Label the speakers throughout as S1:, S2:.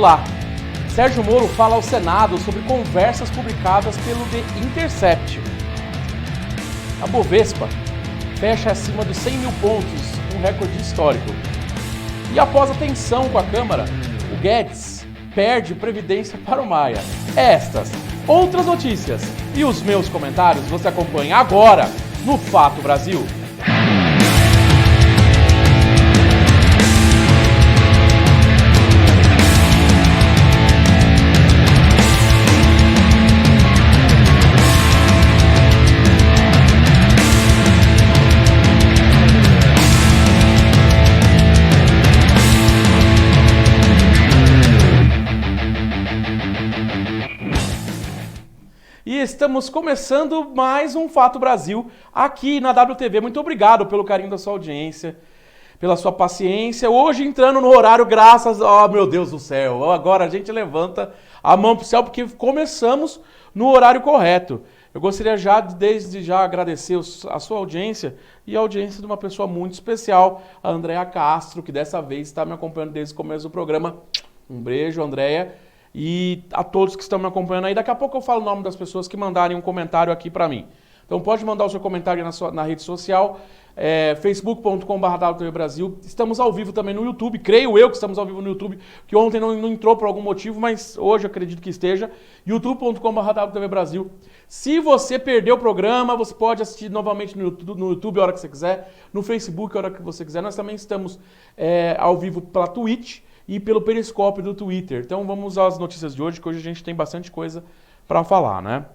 S1: Olá! Sérgio Moro fala ao Senado sobre conversas publicadas pelo The Intercept. A Bovespa fecha acima dos 100 mil pontos, um recorde histórico. E após a tensão com a Câmara, o Guedes perde previdência para o Maia. Estas, outras notícias e os meus comentários você acompanha agora no Fato Brasil. E estamos começando mais um Fato Brasil aqui na WTV. Muito obrigado pelo carinho da sua audiência, pela sua paciência. Hoje entrando no horário, graças... Oh, meu Deus do céu! Agora a gente levanta a mão pro céu porque começamos no horário correto. Eu gostaria desde já agradecer a sua audiência e a audiência de uma pessoa muito especial, a Andréa Castro, que dessa vez está me acompanhando desde o começo do programa. Um beijo, Andréa. E a todos que estão me acompanhando aí. Daqui a pouco eu falo o nome das pessoas que mandarem um comentário aqui para mim. Então pode mandar o seu comentário na rede social, facebook.com/WTV Brasil. Estamos ao vivo também no YouTube, creio eu que estamos ao vivo no YouTube, que ontem não entrou por algum motivo, mas hoje acredito que esteja. youtube.com/WTV Brasil. Se você perdeu o programa, você pode assistir novamente no YouTube a hora que você quiser, no Facebook a hora que você quiser. Nós também estamos ao vivo pela Twitch e pelo Periscópio do Twitter. Então vamos às notícias de hoje, que hoje a gente tem bastante coisa para falar, né?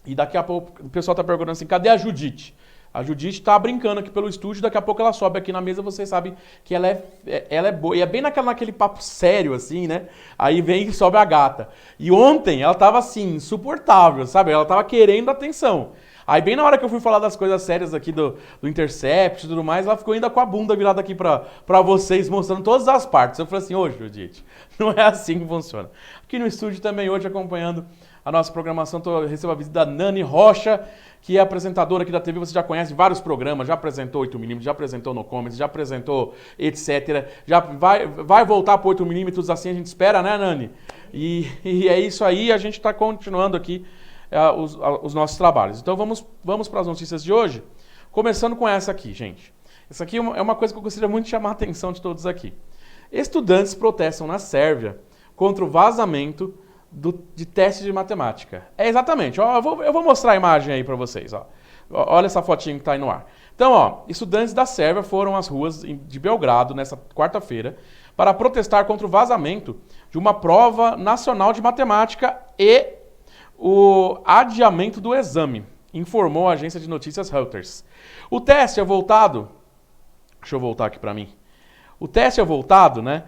S1: E daqui a pouco o pessoal tá perguntando assim, cadê a Judite? A Judite tá brincando aqui pelo estúdio, daqui a pouco ela sobe aqui na mesa, vocês sabem que ela é boa. E é bem naquele papo sério, assim, né? Aí vem e sobe a gata. E ontem ela tava assim, insuportável, sabe? Ela tava querendo atenção. Aí bem na hora que eu fui falar das coisas sérias aqui do Intercept e tudo mais, ela ficou ainda com a bunda virada aqui pra vocês, mostrando todas as partes. Eu falei assim, ô Judite, não é assim que funciona. Aqui no estúdio também hoje, acompanhando a nossa programação, eu recebo a visita da Nani Rocha, que é apresentadora aqui da TV, você já conhece vários programas, já apresentou 8mm, já apresentou No Comments, já apresentou etc. Já vai voltar para 8mm, assim a gente espera, né, Nani? E é isso aí, a gente está continuando aqui os nossos trabalhos. Então vamos para as notícias de hoje, começando com essa aqui, gente. Essa aqui é uma coisa que eu gostaria muito de chamar a atenção de todos aqui. Estudantes protestam na Sérvia contra o vazamento de teste de matemática. Exatamente, ó, eu vou mostrar a imagem aí para vocês. Ó. Olha essa fotinha que está aí no ar. Então, ó, estudantes da Sérvia foram às ruas de Belgrado nessa quarta-feira para protestar contra o vazamento de uma prova nacional de matemática e o adiamento do exame, informou a agência de notícias Reuters. O teste é voltado... Deixa eu voltar aqui para mim. O teste é voltado, né,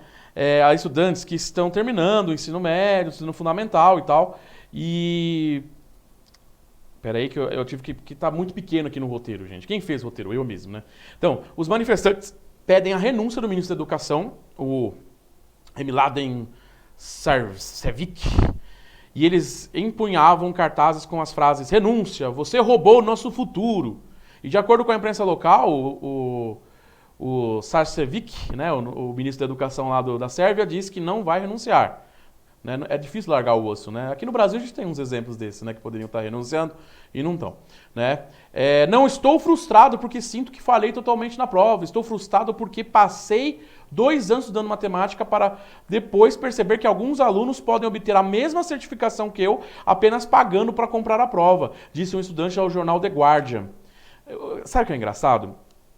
S1: a estudantes que estão terminando o ensino médio, ensino fundamental e tal. E... Peraí que eu tive que tá muito pequeno aqui no roteiro, gente. Quem fez o roteiro? Eu mesmo, né? Então, os manifestantes pedem a renúncia do ministro da Educação, o Emiladem Sarcevic, e eles empunhavam cartazes com as frases renúncia, você roubou o nosso futuro. E de acordo com a imprensa local, o Sarcevic, né, o ministro da Educação lá da Sérvia, disse que não vai renunciar. Né? É difícil largar o osso. Né? Aqui no Brasil a gente tem uns exemplos desses, né, que poderiam estar renunciando e não estão. Né? Não estou frustrado porque sinto que falhei totalmente na prova. Estou frustrado porque passei 2 anos estudando matemática para depois perceber que alguns alunos podem obter a mesma certificação que eu apenas pagando para comprar a prova, disse um estudante ao jornal The Guardian. Sabe o que é engraçado?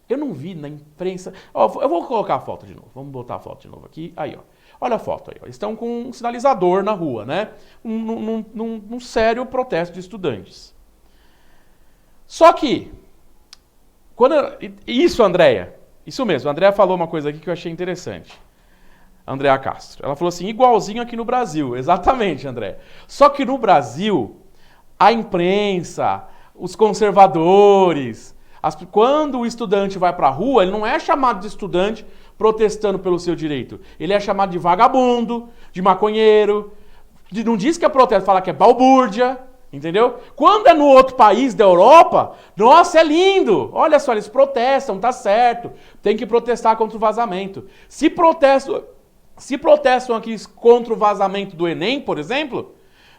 S1: Eu não vi na imprensa... eu vou colocar a foto de novo. Vamos botar a foto de novo aqui. Aí, ó. Olha a foto aí. Ó. Eles estão com um sinalizador na rua, né? Num sério protesto de estudantes. Só que... Isso, Andréia. Isso mesmo. A Andréia falou uma coisa aqui que eu achei interessante. Andréa Castro. Ela falou assim, igualzinho aqui no Brasil. Exatamente, Andréia. Só que no Brasil, a imprensa, os conservadores... Quando o estudante vai para a rua, ele não é chamado de estudante protestando pelo seu direito. Ele é chamado de vagabundo, de maconheiro. Não diz que é protesto, fala que é balbúrdia, entendeu? Quando é no outro país da Europa, nossa, é lindo. Olha só, eles protestam, tá certo. Tem que protestar contra o vazamento. Se protesto Se protestam aqui contra o vazamento do Enem, por exemplo,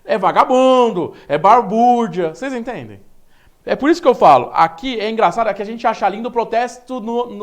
S1: é vagabundo, é barbúrdia. Vocês entendem? É por isso que eu falo, aqui é engraçado, é que a gente acha lindo o protesto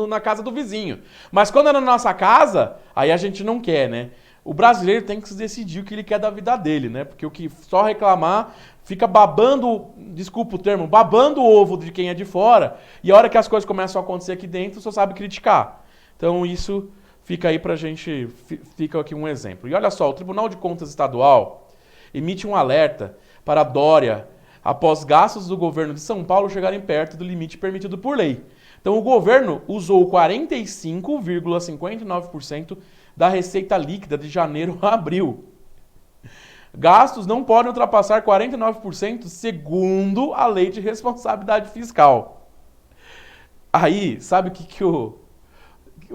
S1: na casa do vizinho. Mas quando é na nossa casa, aí a gente não quer, né? O brasileiro tem que decidir o que ele quer da vida dele, né? Porque o que só reclamar fica babando, desculpa o termo, babando o ovo de quem é de fora. E a hora que as coisas começam a acontecer aqui dentro, só sabe criticar. Então isso fica aí pra gente, fica aqui um exemplo. E olha só, o Tribunal de Contas Estadual emite um alerta para Dória após gastos do governo de São Paulo chegarem perto do limite permitido por lei. Então o governo usou 45,59% da receita líquida de janeiro a abril. Gastos não podem ultrapassar 49% segundo a lei de responsabilidade fiscal. Aí, sabe o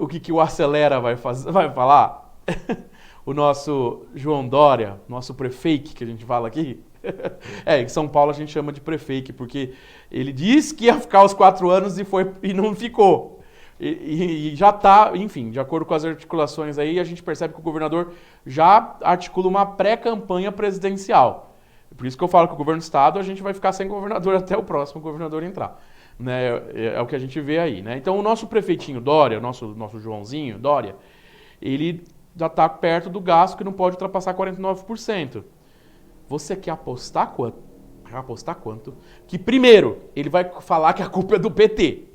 S1: que o Acelera vai falar? O nosso João Dória, nosso prefeito que a gente fala aqui, em São Paulo a gente chama de prefeito, porque ele disse que ia ficar os 4 anos e não ficou. E já está, enfim, de acordo com as articulações aí, a gente percebe que o governador já articula uma pré-campanha presidencial. Por isso que eu falo que o governo do estado a gente vai ficar sem governador até o próximo governador entrar. Né? É o que a gente vê aí. Né? Então o nosso prefeitinho Dória, nosso Joãozinho Dória, ele já está perto do gasto que não pode ultrapassar 49%. Você quer apostar quanto? Vai apostar quanto? Que primeiro, ele vai falar que a culpa é do PT.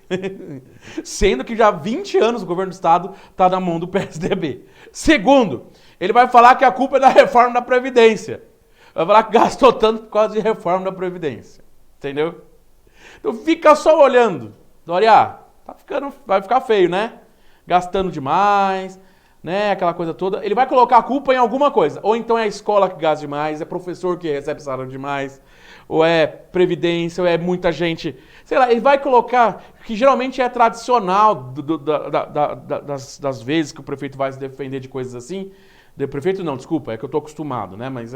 S1: Sendo que já há 20 anos o governo do estado está na mão do PSDB. Segundo, ele vai falar que a culpa é da reforma da Previdência. Vai falar que gastou tanto por causa de reforma da Previdência. Entendeu? Então fica só olhando. Dória, vai ficar feio, né? Gastando demais, né? Aquela coisa toda. Ele vai colocar a culpa em alguma coisa. Ou então é a escola que gasta demais, é professor que recebe salário demais, ou é previdência, ou é muita gente. Sei lá, ele vai colocar, que geralmente é tradicional das vezes que o prefeito vai se defender de coisas assim. Prefeito não, desculpa, é que eu estou acostumado, né? Mas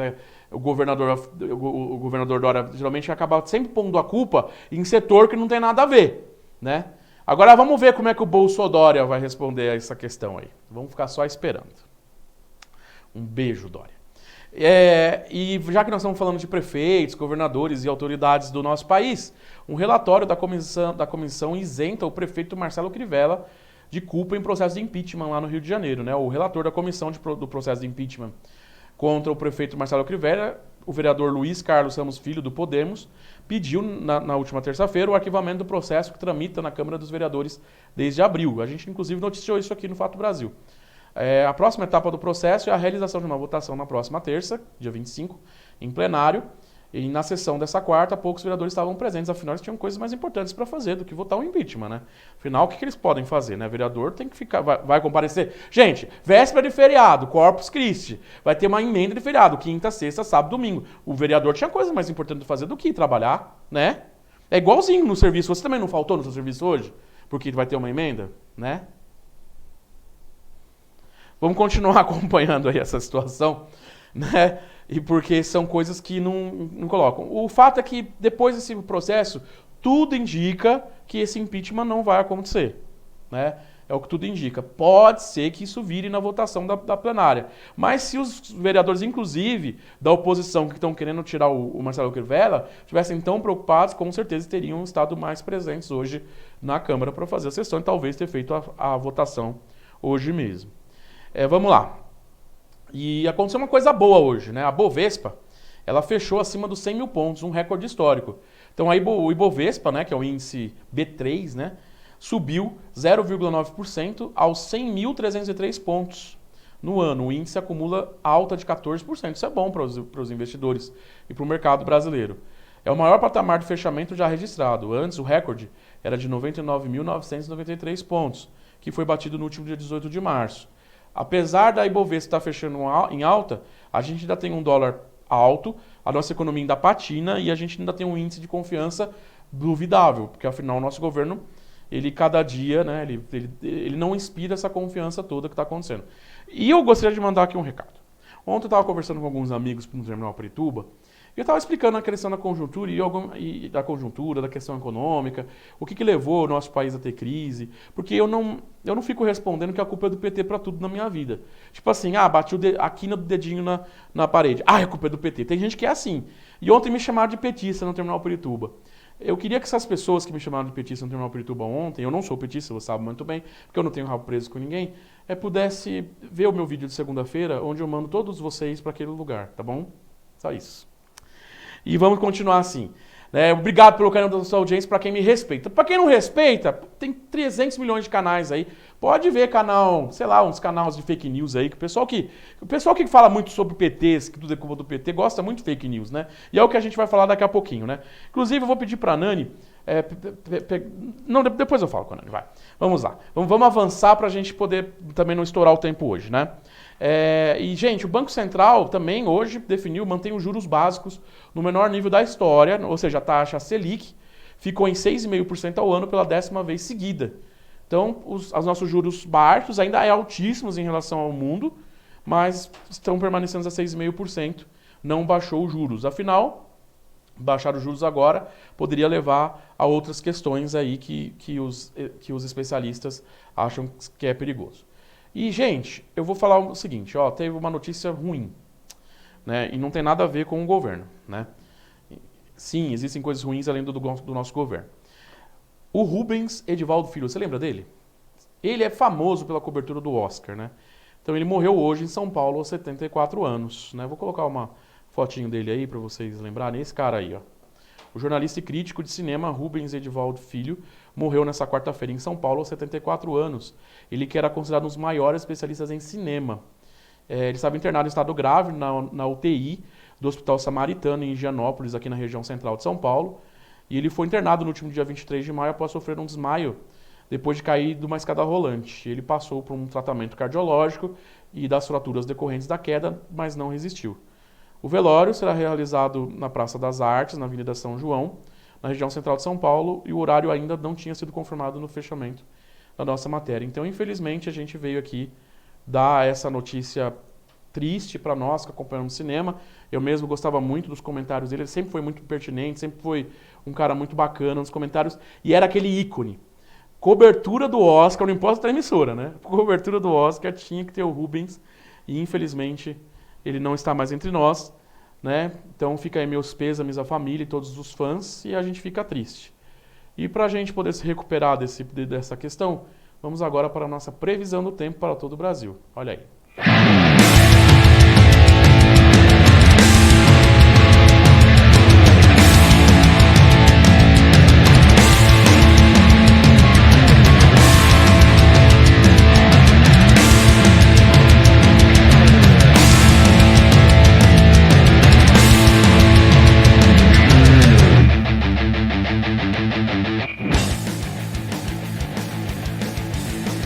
S1: o governador Dória geralmente acaba sempre pondo a culpa em setor que não tem nada a ver, né? Agora vamos ver como é que o Bolsodória vai responder a essa questão aí. Vamos ficar só esperando. Um beijo, Dória. E já que nós estamos falando de prefeitos, governadores e autoridades do nosso país, um relatório da comissão isenta o prefeito Marcelo Crivella de culpa em processo de impeachment lá no Rio de Janeiro. Né? O relator da comissão do processo de impeachment contra o prefeito Marcelo Crivella, o vereador Luiz Carlos Ramos Filho, do Podemos, pediu na última terça-feira o arquivamento do processo que tramita na Câmara dos Vereadores desde abril. A gente, inclusive, noticiou isso aqui no Fato Brasil. A próxima etapa do processo é a realização de uma votação na próxima terça, dia 25, em plenário. E na sessão dessa quarta, poucos vereadores estavam presentes, afinal eles tinham coisas mais importantes para fazer do que votar um impeachment, né? Afinal, o que eles podem fazer, né? O vereador tem que ficar, vai comparecer. Gente, véspera de feriado, Corpus Christi, vai ter uma emenda de feriado, quinta, sexta, sábado, domingo. O vereador tinha coisa mais importante de fazer do que trabalhar, né? É igualzinho no serviço. Você também não faltou no seu serviço hoje? Porque vai ter uma emenda, né? Vamos continuar acompanhando aí essa situação, né? E porque são coisas que não colocam. O fato é que depois desse processo, tudo indica que esse impeachment não vai acontecer, né? É o que tudo indica. Pode ser que isso vire na votação da plenária. Mas se os vereadores, inclusive, da oposição que estão querendo tirar o Marcelo Crivella, estivessem tão preocupados, com certeza teriam estado mais presentes hoje na Câmara para fazer a sessão e talvez ter feito a votação hoje mesmo. Vamos lá. E aconteceu uma coisa boa hoje, né? A Bovespa, ela fechou acima dos 100 mil pontos, um recorde histórico. Então aí o Ibovespa, né, que é o índice B3, né, subiu 0,9% aos 100.303 pontos no ano. O índice acumula alta de 14%. Isso é bom para os investidores e para o mercado brasileiro. É o maior patamar de fechamento já registrado. Antes, o recorde era de 99.993 pontos, que foi batido no último dia 18 de março. Apesar da Ibovespa estar fechando em alta, a gente ainda tem um dólar alto, a nossa economia ainda patina e a gente ainda tem um índice de confiança duvidável, porque afinal o nosso governo, ele cada dia, né, ele não inspira essa confiança toda que está acontecendo. E eu gostaria de mandar aqui um recado. Ontem eu estava conversando com alguns amigos no terminal Pirituba Eu estava explicando a questão da conjuntura e da conjuntura, da questão econômica, o que levou o nosso país a ter crise, porque eu não fico respondendo que a culpa é do PT para tudo na minha vida. Tipo assim, bati a quina do dedinho na parede. A culpa é do PT. Tem gente que é assim. E ontem me chamaram de petista no Terminal Pirituba. Eu queria que essas pessoas que me chamaram de petista no Terminal Pirituba ontem, eu não sou petista, você sabe muito bem, porque eu não tenho rabo preso com ninguém, pudesse ver o meu vídeo de segunda-feira, onde eu mando todos vocês para aquele lugar, tá bom? Só isso. E vamos continuar assim. Obrigado pelo carinho da sua audiência, para quem me respeita. Para quem não respeita, tem 300 milhões de canais aí. Pode ver canal, sei lá, uns canais de fake news aí, que o pessoal que fala muito sobre PTs, que tudo é culpa do PT, gosta muito de fake news, né? E é o que a gente vai falar daqui a pouquinho, né? Inclusive, eu vou pedir para a Nani... Não, depois eu falo com a Nani, vai. Vamos lá. Vamos avançar para a gente poder também não estourar o tempo hoje, né? E, gente, o Banco Central também hoje mantém os juros básicos no menor nível da história, ou seja, a taxa Selic ficou em 6,5% ao ano pela 10ª vez seguida. Então, os nossos juros baixos ainda altíssimos em relação ao mundo, mas estão permanecendo a 6,5%, não baixou os juros. Afinal, baixar os juros agora poderia levar a outras questões aí que os especialistas acham que é perigoso. E, gente, eu vou falar o seguinte, teve uma notícia ruim, né? E não tem nada a ver com o governo, né? Sim, existem coisas ruins além do nosso governo. O Rubens Edivaldo Filho, você lembra dele? Ele é famoso pela cobertura do Oscar, né? Então ele morreu hoje em São Paulo aos 74 anos, né? Vou colocar uma fotinho dele aí para vocês lembrarem. Esse cara aí, ó. O jornalista e crítico de cinema Rubens Edivaldo Filho morreu nessa quarta-feira em São Paulo aos 74 anos. Ele que era considerado um dos maiores especialistas em cinema. Ele estava internado em estado grave na UTI do Hospital Samaritano em Higienópolis, aqui na região central de São Paulo. E ele foi internado no último dia 23 de maio após sofrer um desmaio depois de cair de uma escada rolante. Ele passou por um tratamento cardiológico e das fraturas decorrentes da queda, mas não resistiu. O velório será realizado na Praça das Artes, na Avenida São João, na região central de São Paulo, e o horário ainda não tinha sido confirmado no fechamento da nossa matéria. Então, infelizmente, a gente veio aqui dar essa notícia triste para nós que acompanhamos o cinema. Eu mesmo gostava muito dos comentários dele, ele sempre foi muito pertinente, sempre foi um cara muito bacana nos comentários, e era aquele ícone. Cobertura do Oscar, não importa a emissora, né? Cobertura do Oscar tinha que ter o Rubens, e infelizmente ele não está mais entre nós, né? Então fica aí meus pêsames à família e todos os fãs, e a gente fica triste. E para a gente poder se recuperar dessa questão, vamos agora para a nossa previsão do tempo para todo o Brasil. Olha aí.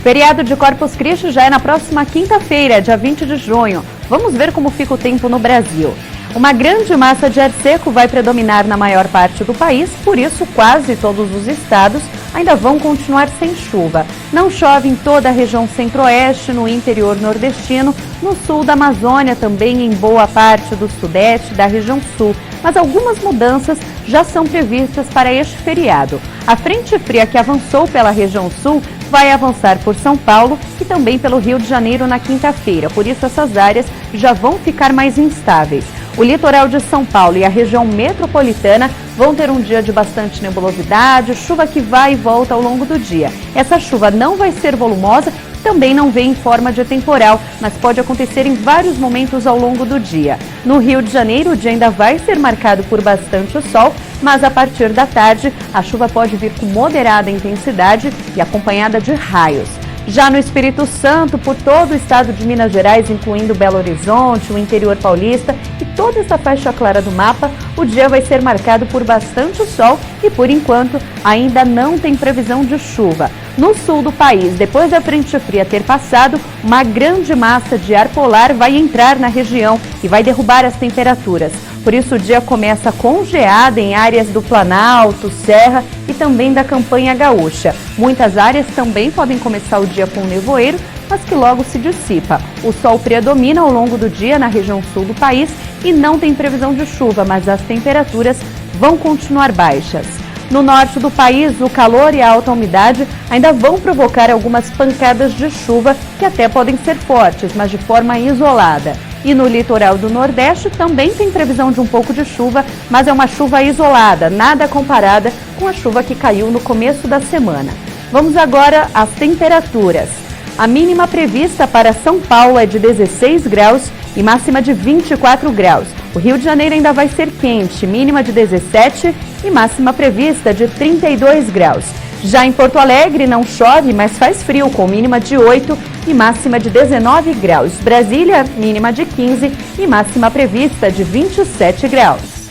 S2: Feriado de Corpus Christi já é na próxima quinta-feira, dia 20 de junho. Vamos ver como fica o tempo no Brasil. Uma grande massa de ar seco vai predominar na maior parte do país, por isso quase todos os estados ainda vão continuar sem chuva. Não chove em toda a região centro-oeste, no interior nordestino, no sul da Amazônia, também em boa parte do sudeste da região sul. Mas algumas mudanças já são previstas para este feriado. A frente fria que avançou pela região sul vai avançar por São Paulo e também pelo Rio de Janeiro na quinta-feira. Por isso, essas áreas já vão ficar mais instáveis. O litoral de São Paulo e a região metropolitana vão ter um dia de bastante nebulosidade, chuva que vai e volta ao longo do dia. Essa chuva não vai ser volumosa, também não vem em forma de temporal, mas pode acontecer em vários momentos ao longo do dia. No Rio de Janeiro, o dia ainda vai ser marcado por bastante sol, mas a partir da tarde, a chuva pode vir com moderada intensidade e acompanhada de raios. Já no Espírito Santo, por todo o estado de Minas Gerais, incluindo Belo Horizonte, o interior paulista e toda essa faixa clara do mapa, o dia vai ser marcado por bastante sol e, por enquanto, ainda não tem previsão de chuva. No sul do país, depois da frente fria ter passado, uma grande massa de ar polar vai entrar na região e vai derrubar as temperaturas. Por isso, o dia começa com geada em áreas do Planalto, Serra e também da Campanha Gaúcha. Muitas áreas também podem começar o dia com nevoeiro, mas que logo se dissipa. O sol predomina ao longo do dia na região sul do país e não tem previsão de chuva, mas as temperaturas vão continuar baixas. No norte do país, o calor e a alta umidade ainda vão provocar algumas pancadas de chuva que até podem ser fortes, mas de forma isolada. E no litoral do Nordeste também tem previsão de um pouco de chuva, mas é uma chuva isolada, nada comparada com a chuva que caiu no começo da semana. Vamos agora às temperaturas. A mínima prevista para São Paulo é de 16 graus e máxima de 24 graus. O Rio de Janeiro ainda vai ser quente, mínima de 17 e máxima prevista de 32 graus. Já em Porto Alegre não chove, mas faz frio, com mínima de 8 e máxima de 19 graus. Brasília, mínima de 15 e máxima prevista de 27 graus.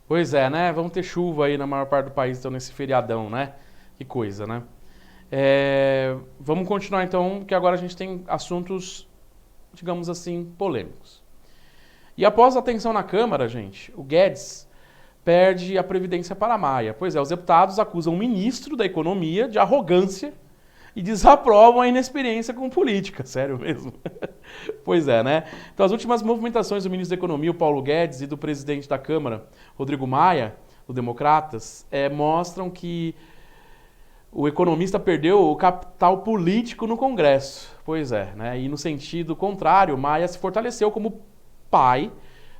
S1: Pois é, né? Vamos ter chuva aí na maior parte do país, então, nesse feriadão, né? Que coisa, né? Vamos continuar, então, que agora a gente tem assuntos, digamos assim, polêmicos. E após a tensão na Câmara, gente, o Guedes perde a Previdência para a Maia. Pois é, os deputados acusam o ministro da Economia de arrogância e desaprovam a inexperiência com política. Sério mesmo? Pois é, né? Então, as últimas movimentações do ministro da Economia, o Paulo Guedes, e do presidente da Câmara, Rodrigo Maia, do Democratas, mostram que o economista perdeu o capital político no Congresso. Pois é, né? E no sentido contrário, Maia se fortaleceu como pai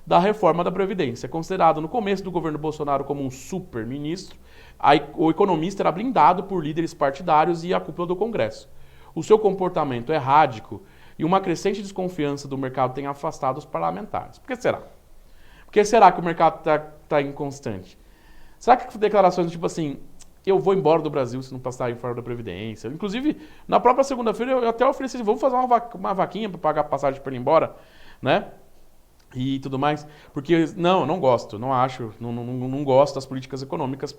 S1: da reforma da Previdência. Considerado no começo do governo Bolsonaro como um super-ministro, o economista era blindado por líderes partidários e a cúpula do Congresso. O seu comportamento errático e uma crescente desconfiança do mercado têm afastado os parlamentares. Por que será? Por que será que o mercado está inconstante? Será que declarações tipo assim, eu vou embora do Brasil se não passar a reforma da Previdência? Inclusive, na própria segunda-feira eu até ofereci, vamos fazer uma vaquinha para pagar a passagem para ele ir embora, né? E tudo mais, porque não gosto, não acho, não gosto das políticas econômicas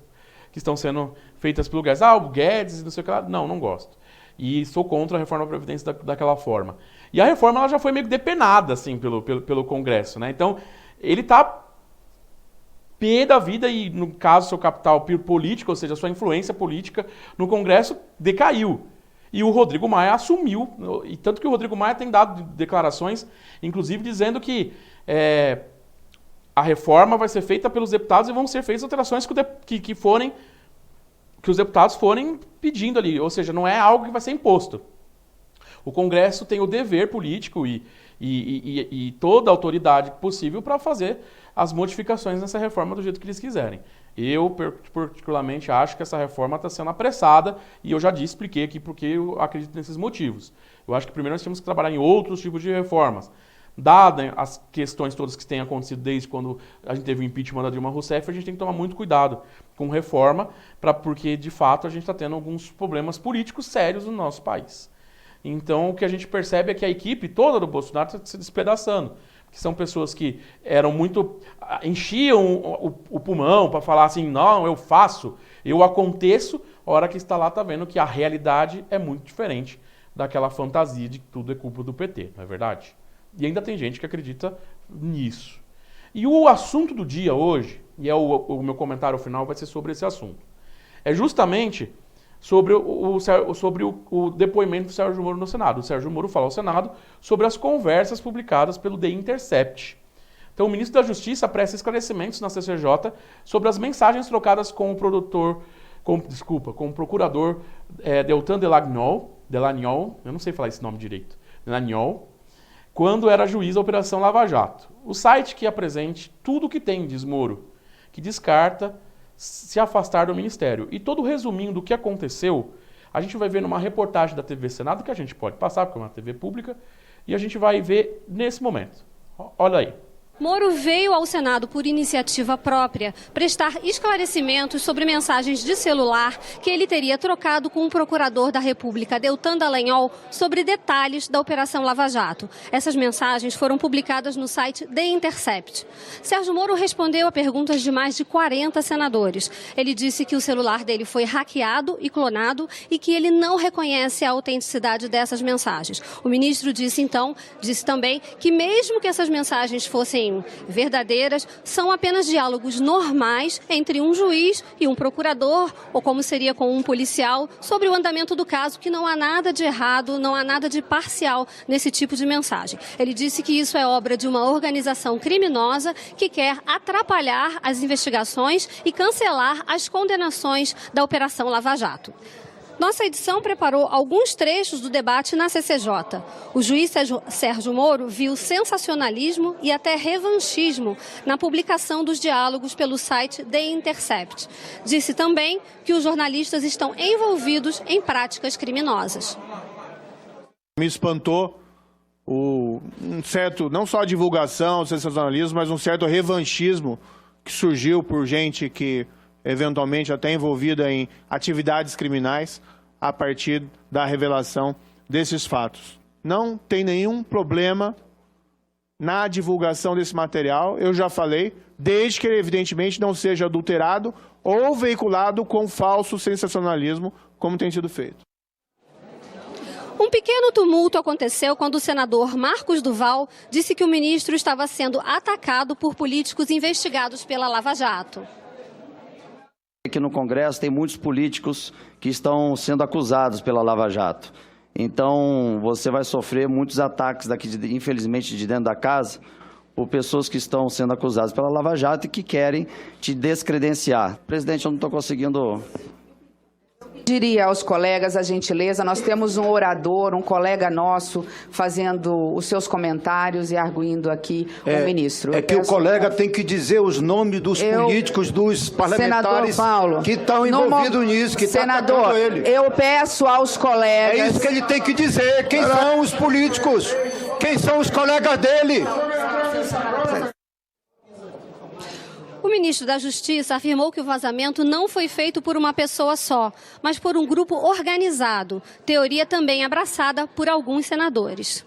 S1: que estão sendo feitas pelo Guedes. O Guedes, não sei o que lá, não gosto. E sou contra a reforma da Previdência daquela forma. E a reforma ela já foi meio depenada, assim, pelo Congresso, né? Então, ele está pé da vida e, no caso, seu capital político, ou seja, sua influência política no Congresso decaiu. E o Rodrigo Maia assumiu, e tanto que o Rodrigo Maia tem dado declarações, inclusive dizendo que a reforma vai ser feita pelos deputados e vão ser feitas alterações que os deputados forem pedindo ali, ou seja, não é algo que vai ser imposto. O Congresso tem o dever político e toda a autoridade possível para fazer as modificações nessa reforma do jeito que eles quiserem. Eu, particularmente, acho que essa reforma está sendo apressada e eu já expliquei aqui porque eu acredito nesses motivos. Eu acho que primeiro nós temos que trabalhar em outros tipos de reformas. Dadas as questões todas que têm acontecido desde quando a gente teve o impeachment da Dilma Rousseff, a gente tem que tomar muito cuidado com reforma, porque, de fato, a gente está tendo alguns problemas políticos sérios no nosso país. Então, o que a gente percebe é que a equipe toda do Bolsonaro está se despedaçando. Que são pessoas que enchiam o pulmão para falar assim, não, eu faço, eu aconteço, a hora que está lá está vendo que a realidade é muito diferente daquela fantasia de que tudo é culpa do PT, não é verdade? E ainda tem gente que acredita nisso. E o assunto do dia hoje, e o meu comentário final vai ser sobre esse assunto, é justamente sobre o depoimento do Sérgio Moro no Senado. O Sérgio Moro fala ao Senado sobre as conversas publicadas pelo The Intercept. Então, o ministro da Justiça presta esclarecimentos na CCJ sobre as mensagens trocadas com o procurador Deltan Delagnol, eu não sei falar esse nome direito, Delagnol, quando era juiz da Operação Lava Jato. O site que apresente tudo o que tem, diz Moro, que descarta se afastar do Ministério. E todo o resuminho do que aconteceu, a gente vai ver numa reportagem da TV Senado, que a gente pode passar, porque é uma TV pública, e a gente vai ver nesse momento. Olha aí.
S3: Moro veio ao Senado por iniciativa própria prestar esclarecimentos sobre mensagens de celular que ele teria trocado com o procurador da República, Deltan Dallagnol, sobre detalhes da Operação Lava Jato. Essas mensagens foram publicadas no site The Intercept. Sérgio Moro respondeu a perguntas de mais de 40 senadores. Ele disse que o celular dele foi hackeado e clonado e que ele não reconhece a autenticidade dessas mensagens. O ministro disse também que mesmo que essas mensagens fossem desempenho. Verdadeiras são apenas diálogos normais entre um juiz e um procurador, ou como seria com um policial, sobre o andamento do caso, que não há nada de errado, não há nada de parcial nesse tipo de mensagem. Ele disse que isso é obra de uma organização criminosa que quer atrapalhar as investigações e cancelar as condenações da Operação Lava Jato. Nossa edição preparou alguns trechos do debate na CCJ. O juiz Sérgio Moro viu sensacionalismo e até revanchismo na publicação dos diálogos pelo site The Intercept. Disse também que os jornalistas estão envolvidos em práticas criminosas.
S4: Me espantou um certo, não só a divulgação, o sensacionalismo, mas um certo revanchismo que surgiu por gente que eventualmente até envolvida em atividades criminais a partir da revelação desses fatos. Não tem nenhum problema na divulgação desse material, eu já falei, desde que ele evidentemente não seja adulterado ou veiculado com falso sensacionalismo, como tem sido feito.
S3: Um pequeno tumulto aconteceu quando o senador Marcos Duval disse que o ministro estava sendo atacado por políticos investigados pela Lava Jato.
S5: Aqui no Congresso tem muitos políticos que estão sendo acusados pela Lava Jato. Então, você vai sofrer muitos ataques daqui, infelizmente, de dentro da casa, por pessoas que estão sendo acusadas pela Lava Jato e que querem te descredenciar. Presidente, eu não estou conseguindo...
S6: Diria aos colegas a gentileza, nós temos um orador, um colega nosso, fazendo os seus comentários e arguindo aqui o ministro.
S7: É que o colega tem que dizer os nomes dos políticos, dos parlamentares
S6: Paulo,
S7: que estão envolvidos nisso, que estão atacando ele.
S6: Eu peço aos colegas...
S7: É isso que ele tem que dizer, quem são os políticos, quem são os colegas dele.
S3: O ministro da Justiça afirmou que o vazamento não foi feito por uma pessoa só, mas por um grupo organizado, teoria também abraçada por alguns senadores.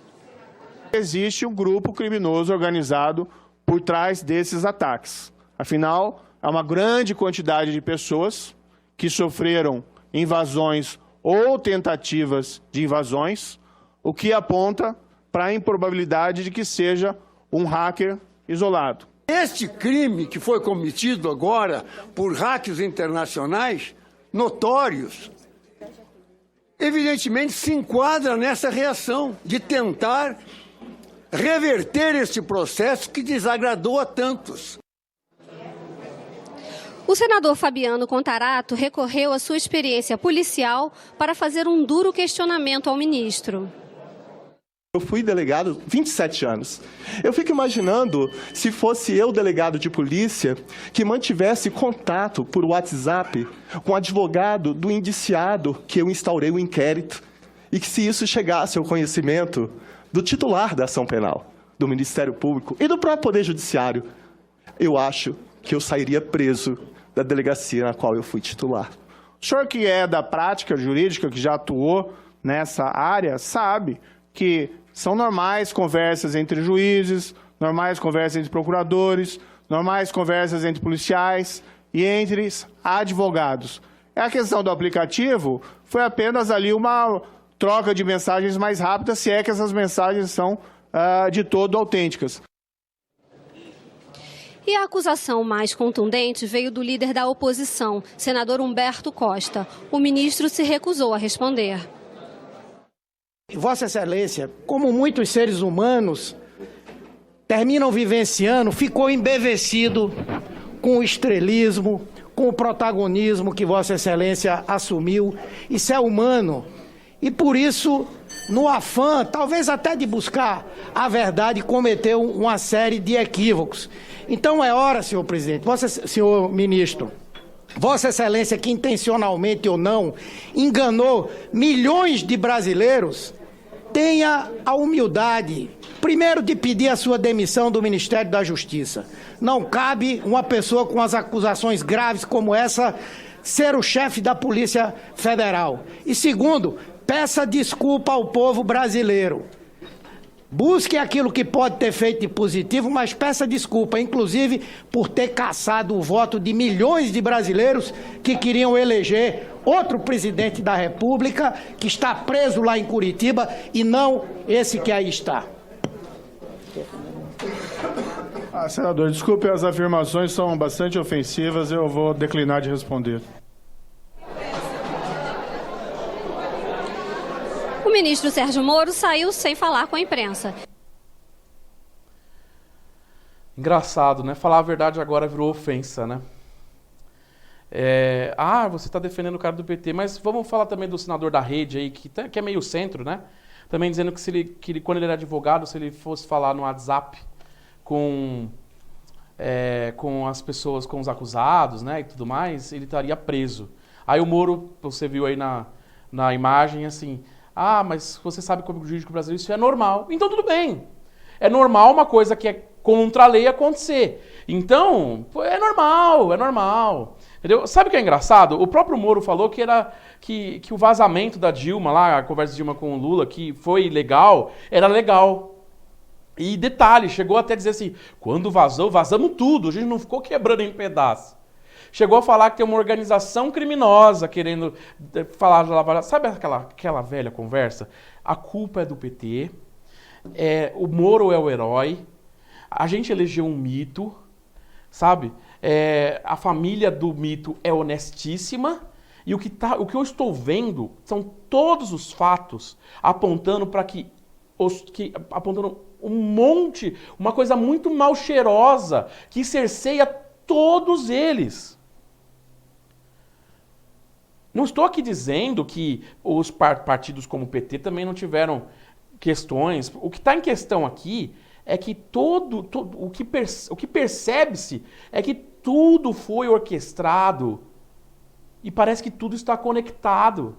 S4: Existe um grupo criminoso organizado por trás desses ataques. Afinal, há uma grande quantidade de pessoas que sofreram invasões ou tentativas de invasões, o que aponta para a improbabilidade de que seja um hacker isolado.
S8: Este crime que foi cometido agora por hackers internacionais notórios, evidentemente se enquadra nessa reação de tentar reverter este processo que desagradou a tantos.
S3: O senador Fabiano Contarato recorreu à sua experiência policial para fazer um duro questionamento ao ministro.
S9: Eu fui delegado 27 anos. Eu fico imaginando se fosse eu delegado de polícia que mantivesse contato por WhatsApp com o advogado do indiciado que eu instaurei o inquérito e que se isso chegasse ao conhecimento do titular da ação penal, do Ministério Público e do próprio Poder Judiciário, eu acho que eu sairia preso da delegacia na qual eu fui titular.
S4: O senhor que é da prática jurídica, que já atuou nessa área, sabe que são normais conversas entre juízes, normais conversas entre procuradores, normais conversas entre policiais e entre advogados. A questão do aplicativo foi apenas ali uma troca de mensagens mais rápida, se é que essas mensagens são de todo autênticas.
S3: E a acusação mais contundente veio do líder da oposição, senador Humberto Costa. O ministro se recusou a responder.
S10: Vossa Excelência, como muitos seres humanos terminam vivenciando, ficou embevecido com o estrelismo, com o protagonismo que Vossa Excelência assumiu. Isso é humano. E por isso, no afã, talvez até de buscar a verdade, cometeu uma série de equívocos. Então é hora, senhor presidente, senhor ministro, Vossa Excelência, que intencionalmente ou não enganou milhões de brasileiros, tenha a humildade, primeiro, de pedir a sua demissão do Ministério da Justiça. Não cabe uma pessoa com as acusações graves como essa ser o chefe da Polícia Federal. E segundo, peça desculpa ao povo brasileiro. Busque aquilo que pode ter feito de positivo, mas peça desculpa, inclusive por ter caçado o voto de milhões de brasileiros que queriam eleger outro presidente da República, que está preso lá em Curitiba, e não esse que aí está.
S4: Senador, desculpe, as afirmações são bastante ofensivas, eu vou declinar de responder.
S3: O ministro Sérgio Moro saiu sem falar com a imprensa.
S1: Engraçado, né? Falar a verdade agora virou ofensa, né? Você está defendendo o cara do PT, mas vamos falar também do senador da Rede aí, que é meio centro, né? Também dizendo que quando ele era advogado, se ele fosse falar no WhatsApp com as pessoas, com os acusados, né, e tudo mais, ele estaria preso. Aí o Moro, você viu aí na imagem, assim, mas você sabe como o jurídico brasileiro, isso é normal. Então tudo bem. É normal uma coisa que é contra a lei acontecer. Então, é normal. Entendeu? Sabe o que é engraçado? O próprio Moro falou que o vazamento da Dilma lá, a conversa de Dilma com o Lula, que foi legal, era legal. E detalhe, chegou até a dizer assim, quando vazou, vazamos tudo, a gente não ficou quebrando em pedaços. Chegou a falar que tem uma organização criminosa querendo falar de Lava Jato. Sabe aquela velha conversa? A culpa é do PT, o Moro é o herói, a gente elegeu um mito, sabe? A família do mito é honestíssima e o que eu estou vendo são todos os fatos apontando para apontando uma coisa muito mal cheirosa que cerceia todos eles. Não estou aqui dizendo que os partidos como o PT também não tiveram questões. O que está em questão aqui é que o que percebe-se é que tudo foi orquestrado e parece que tudo está conectado.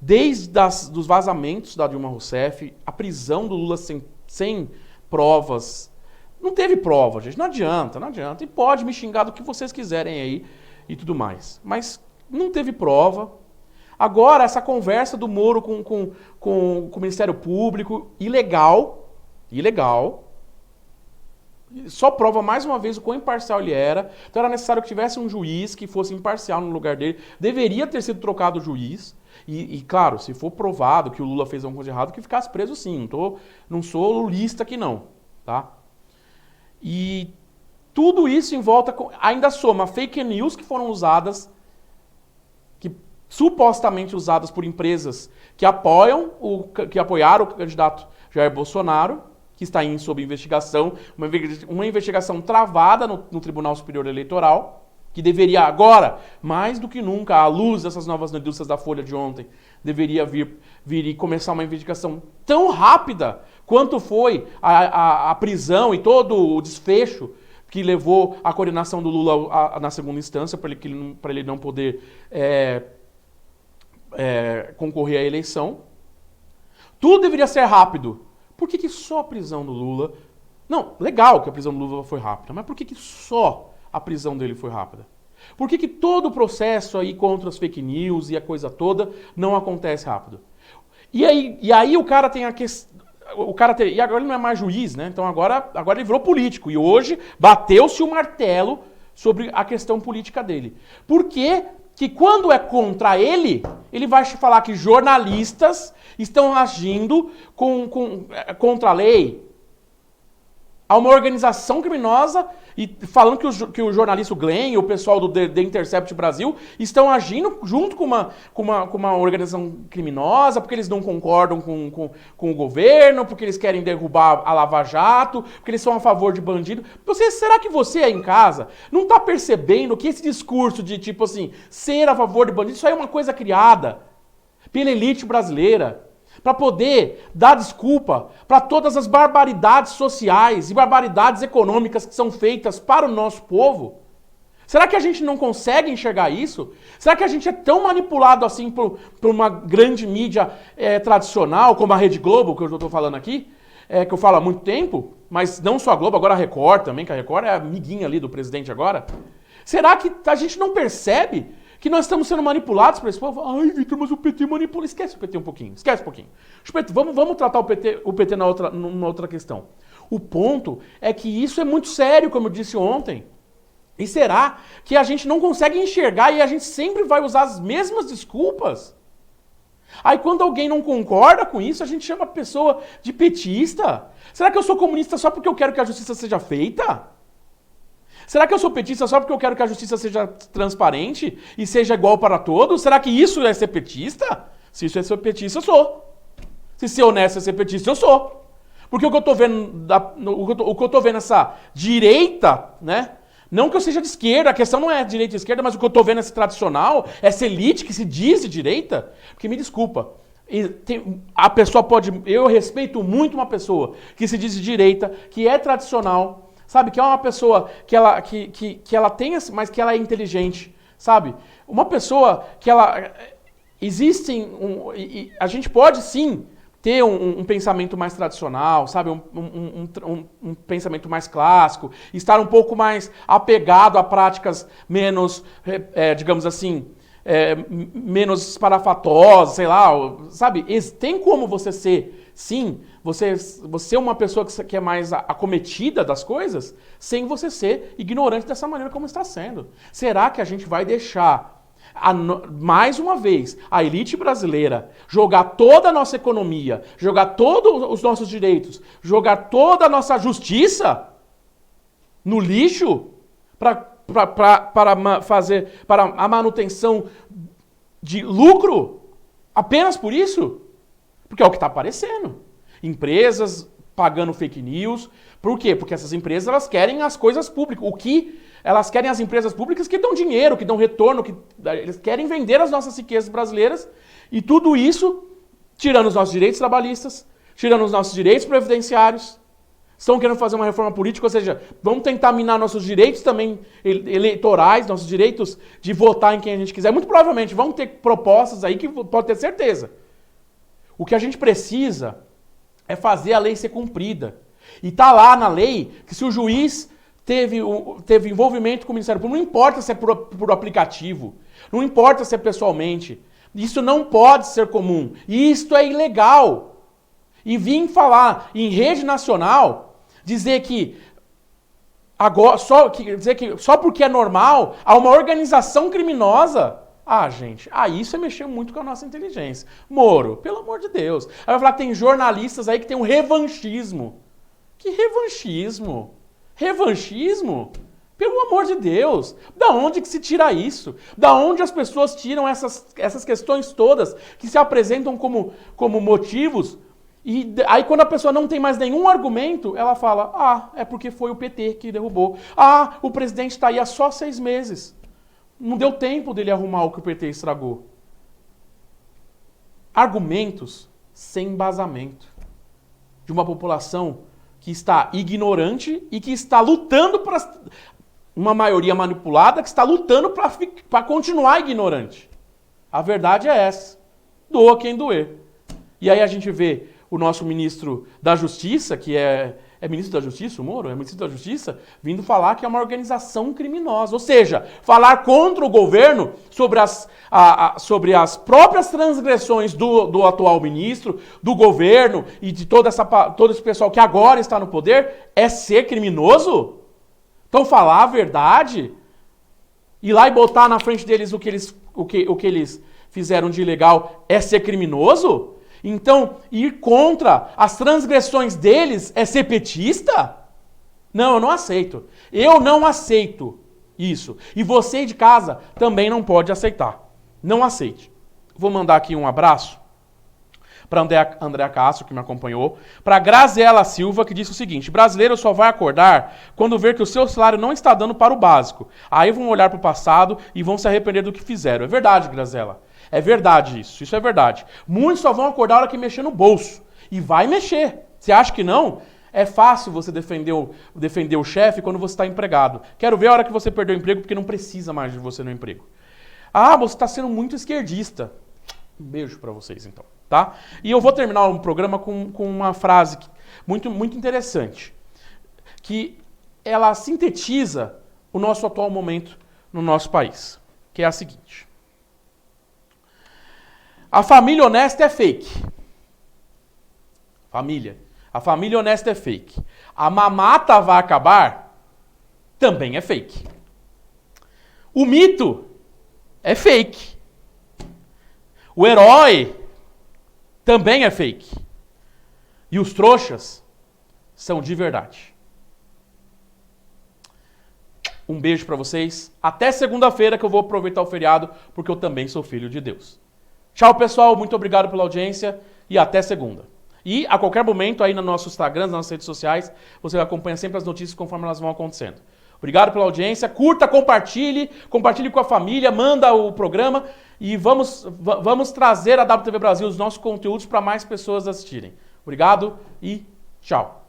S1: Desde dos vazamentos da Dilma Rousseff, a prisão do Lula sem provas. Não teve prova, gente, não adianta. E pode me xingar do que vocês quiserem aí e tudo mais. Mas não teve prova. Agora, essa conversa do Moro com o Ministério Público, ilegal, só prova mais uma vez o quão imparcial ele era. Então era necessário que tivesse um juiz que fosse imparcial no lugar dele. Deveria ter sido trocado o juiz. E claro, se for provado que o Lula fez alguma coisa errada, que ficasse preso sim. Não sou lulista aqui não, tá? E tudo isso em volta, ainda soma fake news que foram usadas, supostamente usadas por empresas que apoiaram o candidato Jair Bolsonaro, que está sob investigação, uma investigação travada no Tribunal Superior Eleitoral, que deveria agora, mais do que nunca, à luz dessas novas notícias da Folha de ontem, deveria vir e começar uma investigação tão rápida quanto foi a prisão e todo o desfecho que levou à condenação do Lula na segunda instância, para ele não poder concorrer à eleição. Tudo deveria ser rápido. Por que só a prisão do Lula... Não, legal que a prisão do Lula foi rápida, mas por que só a prisão dele foi rápida? Por que todo o processo aí contra as fake news e a coisa toda não acontece rápido? E aí o cara tem a questão... E agora ele não é mais juiz, né? Então agora ele virou político. E hoje bateu-se o martelo sobre a questão política dele. Por quê? Que quando é contra ele vai falar que jornalistas estão agindo contra a lei. Há uma organização criminosa e falando que o jornalista Glenn e o pessoal do The Intercept Brasil estão agindo junto com uma organização criminosa porque eles não concordam com o governo, porque eles querem derrubar a Lava Jato, porque eles são a favor de bandido. Será que você aí em casa não está percebendo que esse discurso de tipo assim, ser a favor de bandido, isso aí é uma coisa criada pela elite brasileira, para poder dar desculpa para todas as barbaridades sociais e barbaridades econômicas que são feitas para o nosso povo? Será que a gente não consegue enxergar isso? Será que a gente é tão manipulado assim por uma grande mídia tradicional, como a Rede Globo, que eu estou falando aqui, que eu falo há muito tempo, mas não só a Globo, agora a Record também, que a Record é a amiguinha ali do presidente agora? Será que a gente não percebe que nós estamos sendo manipulados por esse povo? Ai, Vitor, mas o PT manipula. Esquece o PT um pouquinho, Vamos tratar o PT numa outra questão. O ponto é que isso é muito sério, como eu disse ontem. E será que a gente não consegue enxergar e a gente sempre vai usar as mesmas desculpas? Aí quando alguém não concorda com isso, a gente chama a pessoa de petista. Será que eu sou comunista só porque eu quero que a justiça seja feita? Será que eu sou petista só porque eu quero que a justiça seja transparente e seja igual para todos? Será que isso é ser petista? Se isso é ser petista, eu sou. Se ser honesto é ser petista, eu sou. Porque o que eu tô vendo, o que eu tô vendo essa direita, né? Não que eu seja de esquerda, a questão não é direita e esquerda, mas o que eu tô vendo esse tradicional, essa elite que se diz de direita, porque me desculpa, a pessoa pode, eu respeito muito uma pessoa que se diz de direita, que é tradicional, sabe, que é uma pessoa que ela tem, mas que ela é inteligente, sabe? Uma pessoa que ela, a gente pode sim ter um pensamento mais tradicional, sabe? Um pensamento mais clássico, estar um pouco mais apegado a práticas menos, digamos assim, menos esparafatosas, sei lá, sabe? Tem como você ser, sim, você é uma pessoa que é mais acometida das coisas, sem você ser ignorante dessa maneira como está sendo. Será que a gente vai deixar mais uma vez, a elite brasileira jogar toda a nossa economia, jogar todos os nossos direitos, jogar toda a nossa justiça no lixo para a manutenção de lucro? Apenas por isso? Porque é o que está aparecendo. Empresas pagando fake news. Por quê? Porque essas empresas elas querem as coisas públicas. Elas querem as empresas públicas que dão dinheiro, que dão retorno, eles querem vender as nossas riquezas brasileiras e tudo isso tirando os nossos direitos trabalhistas, tirando os nossos direitos previdenciários. Estão querendo fazer uma reforma política, ou seja, vamos tentar minar nossos direitos também eleitorais, nossos direitos de votar em quem a gente quiser. Muito provavelmente vão ter propostas aí que pode ter certeza. O que a gente precisa é fazer a lei ser cumprida. E está lá na lei que se o juiz teve envolvimento com o Ministério Público, não importa se é por aplicativo, não importa se é pessoalmente, isso não pode ser comum, e isto é ilegal. E vim falar em rede nacional, dizer que só porque é normal, há uma organização criminosa. Ah, gente, isso é mexer muito com a nossa inteligência. Moro, pelo amor de Deus. Aí vai falar que tem jornalistas aí que tem um revanchismo. Que revanchismo? Revanchismo? Pelo amor de Deus, da onde que se tira isso? Da onde as pessoas tiram essas questões todas que se apresentam como motivos? E aí quando a pessoa não tem mais nenhum argumento, ela fala, é porque foi o PT que derrubou. O presidente está aí há só 6 meses. Não deu tempo dele arrumar o que o PT estragou. Argumentos sem embasamento. De uma população que está ignorante e que está lutando para... Uma maioria manipulada que está lutando para continuar ignorante. A verdade é essa. Doa quem doer. E aí a gente vê o nosso ministro da Justiça, que é ministro da Justiça, o Moro? É ministro da Justiça, vindo falar que é uma organização criminosa. Ou seja, falar contra o governo sobre as próprias transgressões do atual ministro, do governo e de todo esse pessoal que agora está no poder, é ser criminoso? Então falar a verdade, ir lá e botar na frente deles o que eles fizeram de ilegal é ser criminoso? Então, ir contra as transgressões deles é ser petista? Não, eu não aceito. Eu não aceito isso. E você de casa também não pode aceitar. Não aceite. Vou mandar aqui um abraço para Andréa Castro, que me acompanhou, para Graziela Silva, que disse o seguinte: brasileiro só vai acordar quando ver que o seu salário não está dando para o básico. Aí vão olhar para o passado e vão se arrepender do que fizeram. É verdade, Graziela. É verdade isso. Isso é verdade. Muitos só vão acordar a hora que mexer no bolso. E vai mexer. Você acha que não? É fácil você defender o chefe quando você está empregado. Quero ver a hora que você perdeu o emprego, porque não precisa mais de você no emprego. Você está sendo muito esquerdista. Um beijo para vocês, então. Tá? E eu vou terminar o programa com uma frase muito, muito interessante, que ela sintetiza o nosso atual momento no nosso país, que é a seguinte: a família honesta é fake. A família honesta é fake. A mamata vai acabar também é fake. O mito é fake. O herói também é fake. E os trouxas são de verdade. Um beijo pra vocês. Até segunda-feira que eu vou aproveitar o feriado, porque eu também sou filho de Deus. Tchau, pessoal. Muito obrigado pela audiência e até segunda. E a qualquer momento aí no nosso Instagram, nas nossas redes sociais, você acompanha sempre as notícias conforme elas vão acontecendo. Obrigado pela audiência. Curta, compartilhe com a família, manda o programa e vamos trazer a WTV Brasil, os nossos conteúdos para mais pessoas assistirem. Obrigado e tchau.